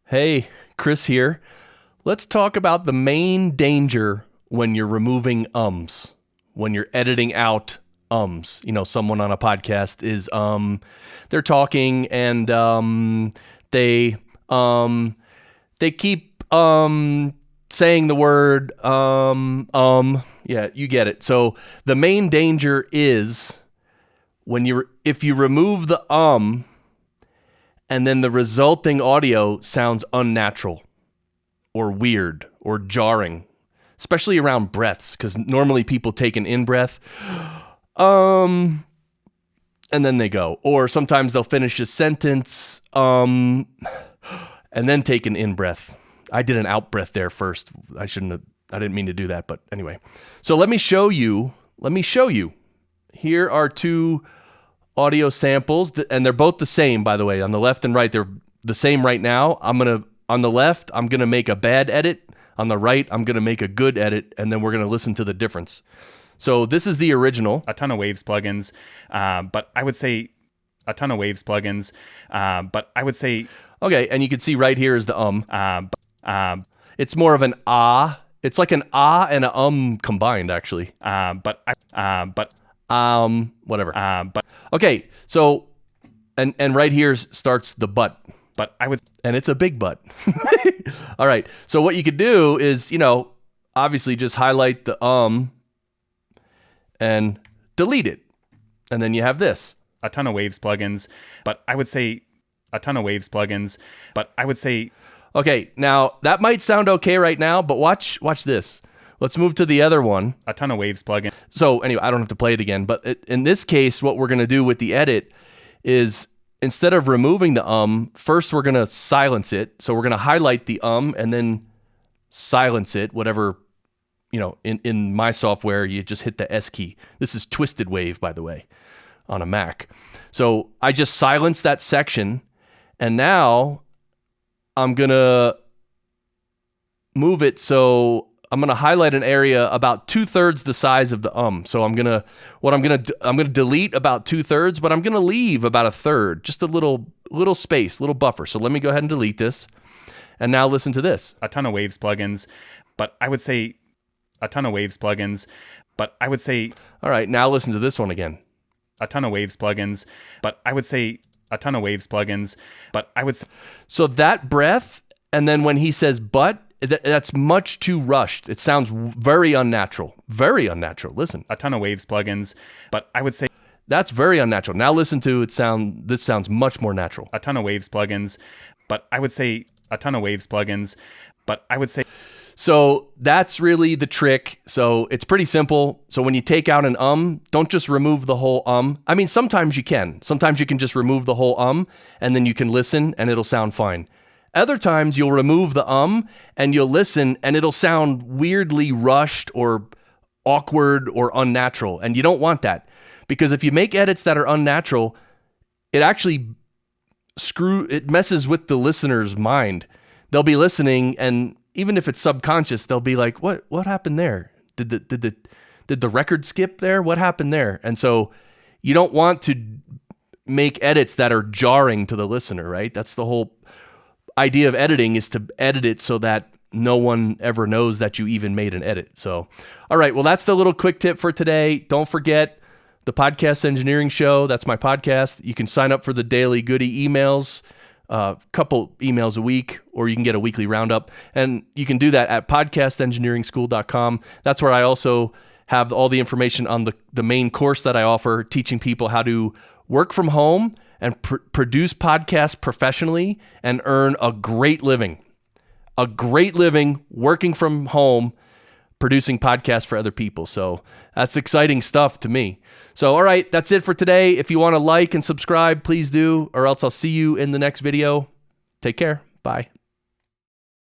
Hey, Chris here. Let's talk about the main danger when you're removing ums, when you're editing out ums. You know, someone on a podcast is they're talking and they keep saying the word yeah, you get it. So the main danger is if you remove the and then the resulting audio sounds unnatural or weird or jarring, especially around breaths, because normally people take an in-breath, and then they go. Or sometimes they'll finish a sentence, and then take an in-breath. I did an out-breath there first. I didn't mean to do that, but anyway. So let me show you. Here are two audio samples, and they're both the same, by the way. On the left and right, they're the same right now. On the left, I'm going to make a bad edit. On the right, I'm going to make a good edit, and then we're going to listen to the difference. So this is the original. A ton of Waves plugins, but I would say a ton of Waves plugins, but I would say... Okay, and you can see right here is the it's more of an ah. It's like an ah and a combined, actually. Whatever. But okay, so and right here starts the but. But I would, and it's a big but. All right. So what you could do is, obviously just highlight the and delete it, and then you have this. A ton of Waves plugins, but I would say a ton of Waves plugins, but I would say. Okay, now that might sound okay right now, but watch this. Let's move to the other one. A ton of Waves plugin. So anyway, I don't have to play it again, but in this case, what we're going to do with the edit is instead of removing the first we're going to silence it. So we're going to highlight the and then silence it, whatever, in my software, you just hit the S key. This is Twisted Wave, by the way, on a Mac. So I just silenced that section, and now I'm going to move it so I'm going to highlight an area about 2/3 the size of the So I'm going to delete about 2/3, but I'm going to leave about 1/3, just a little space, little buffer. So let me go ahead and delete this. And now listen to this. A ton of Waves plugins, but I would say a ton of Waves plugins, but I would say. All right, now listen to this one again. A ton of Waves plugins, but I would say a ton of Waves plugins, but I would say. So that breath, and then when he says but, that's much too rushed. It sounds very unnatural. Very unnatural. Listen. A ton of Waves plugins, but I would say that's very unnatural. Now listen to it sound. This sounds much more natural. A ton of Waves plugins, but I would say a ton of Waves plugins, but I would say. So that's really the trick. So it's pretty simple. So when you take out an don't just remove the whole I mean, sometimes you can. Sometimes you can just remove the whole and then you can listen and it'll sound fine. Other times you'll remove the and you'll listen and it'll sound weirdly rushed or awkward or unnatural. And you don't want that, because if you make edits that are unnatural, it actually messes with the listener's mind. They'll be listening, and even if it's subconscious, they'll be like, what happened there? Did the record skip there? What happened there? And so you don't want to make edits that are jarring to the listener, right? That's the whole idea of editing, is to edit it so that no one ever knows that you even made an edit. So, all right, well, that's the little quick tip for today. Don't forget the Podcast Engineering Show. That's my podcast. You can sign up for the daily goodie emails, a couple emails a week, or you can get a weekly roundup. And you can do that at podcastengineeringschool.com. That's where I also have all the information on the main course that I offer, teaching people how to work from home and produce podcasts professionally and earn a great living working from home, producing podcasts for other people. So that's exciting stuff to me. So, all right, that's it for today. If you want to like and subscribe, please do, or else I'll see you in the next video. Take care. Bye.